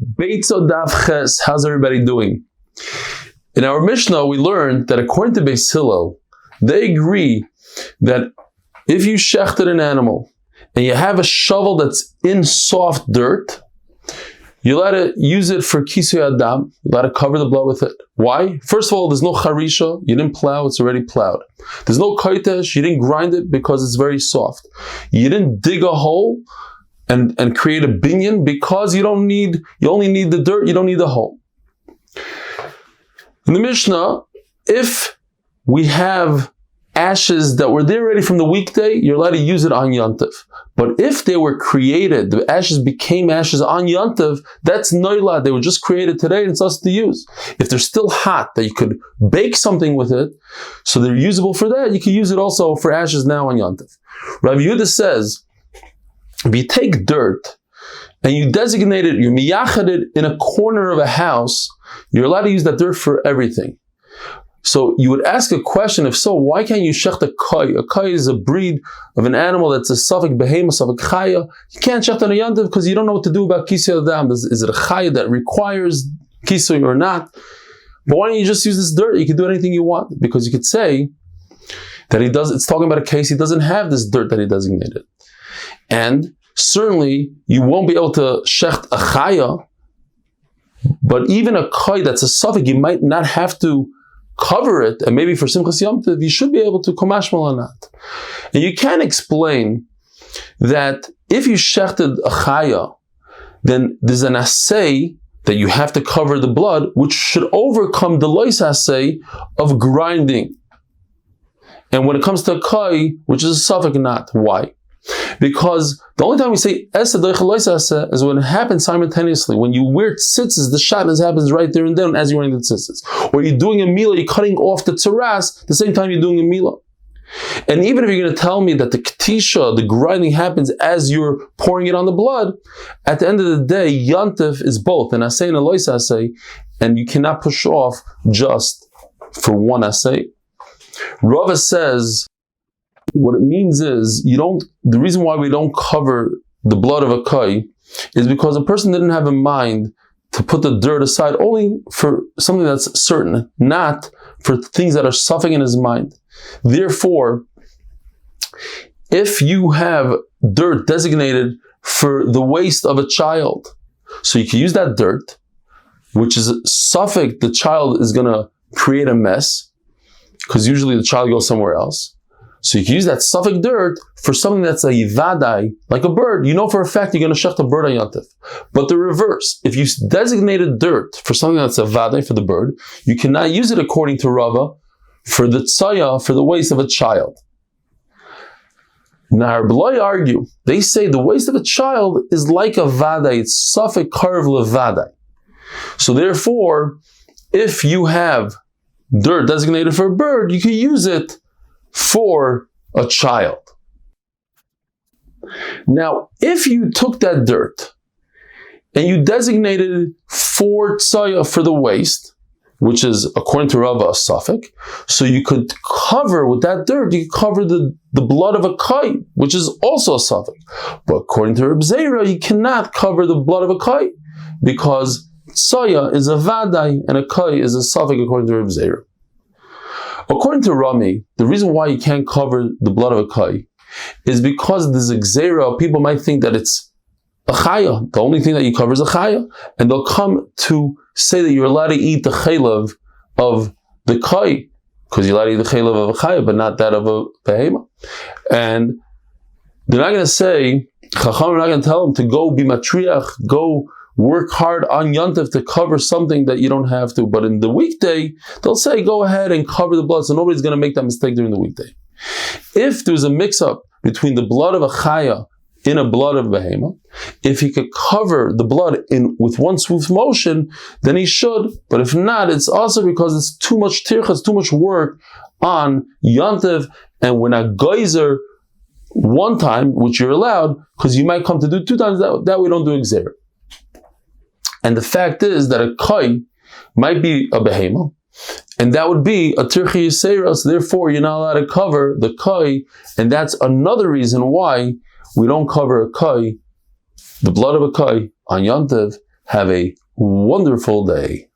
Beitzah Daf ches, how's everybody doing? In our Mishnah, we learned that according to Beis Hillel, they agree that if you shechted an animal and you have a shovel that's in soft dirt, you're allowed to use it for kisui adam. You're allowed to cover the blood with it. Why? First of all, there's no charisha. You didn't plow, it's already plowed. There's no kaitesh. You didn't grind it because it's very soft. You didn't dig a hole and create a binyan because you only need the dirt, you don't need the hole. In the Mishnah, if we have ashes that were there already from the weekday, you're allowed to use it on Yontif. But if they were created, the ashes became ashes on Yontif, that's noilad. They were just created today and it's us to use. If they're still hot, that you could bake something with it, so they're usable for that, you can use it also for ashes now on Yontif. Rav Yehuda says, if you take dirt and you designate it, you miyachad it in a corner of a house, you're allowed to use that dirt for everything. So you would ask a question, if so, why can't you shecht a kai? A kai is a breed of an animal that's a suffix behema, suffix chaya. You can't shecht on a yantiv because you don't know what to do about kisui adam. Is it a chaya that requires kisui or not? But why don't you just use this dirt? You can do anything you want, because you could say that it's talking about a case he doesn't have this dirt that he designated. And certainly you won't be able to shecht a chaya, but even a kai that's a suffix, you might not have to cover it, and maybe for Simchas Yom Tov, you should be able to komashmal on that. And you can explain that if you shechted a chaya, then there's an assay that you have to cover the blood, which should overcome the lois assay of grinding. And when it comes to a kai, which is a suffix, not. Why? Because the only time we say esa doicha lois asa is when it happens simultaneously. When you wear tzitzis, the shatnez happens right there and then as you're wearing the tzitzis. Or you're doing a milah, you're cutting off the tzaras the same time you're doing a milah. And even if you're going to tell me that the ketisha, the grinding, happens as you're pouring it on the blood, at the end of the day, yantif is both an asay and a lois asay, and you cannot push off just for one asay. Rava says, what it means is, the reason why we don't cover the blood of a kai is because a person didn't have in mind to put the dirt aside only for something that's certain, not for things that are suffering in his mind. Therefore, if you have dirt designated for the waste of a child, so you can use that dirt, which is a suffix, the child is going to create a mess, because usually the child goes somewhere else. So you can use that suffix dirt for something that's a yivadai, like a bird. You know for a fact you're going to shecht a bird on Yontif. But the reverse, if you designated dirt for something that's a vadai for the bird, you cannot use it according to Rava for the tzaya, for the waste of a child. Now Reb Eli argue, they say the waste of a child is like a vadai, it's suffix karv levadai. So therefore, if you have dirt designated for a bird, you can use it for a child. Now, if you took that dirt and you designated it for tzaya, for the waste, which is according to Rava a suffix, so you could cover with that dirt, you could cover the blood of a kai, which is also a suffix. But according to Reb Zera, you cannot cover the blood of a kai because tzaya is a vadai and a kai is a suffix according to Reb Zera. According to Rami, the reason why you can't cover the blood of a kai is because there's a gzeira. People might think that it's a chaya. The only thing that you cover is a chaya. And they'll come to say that you're allowed to eat the chaylev of the kai, because you're allowed to eat the chaylev of a chaya, but not that of a behema. And they're not going to say, Chacham are not going to tell them to go be matriach, go work hard on Yontif to cover something that you don't have to. But in the weekday, they'll say, go ahead and cover the blood, so nobody's going to make that mistake during the weekday. If there's a mix-up between the blood of a chaya in a blood of a behema, if he could cover the blood with one swift motion, then he should. But if not, it's also because it's too much tircha, it's too much work on Yontif, and we're not geyser one time, which you're allowed, because you might come to do 2 times, that we don't do exer. And the fact is that a kai might be a behema, and that would be a tirchi yisera, so therefore you're not allowed to cover the kai, and that's another reason why we don't cover a kai, the blood of a kai, on Yontiv, Have a wonderful day.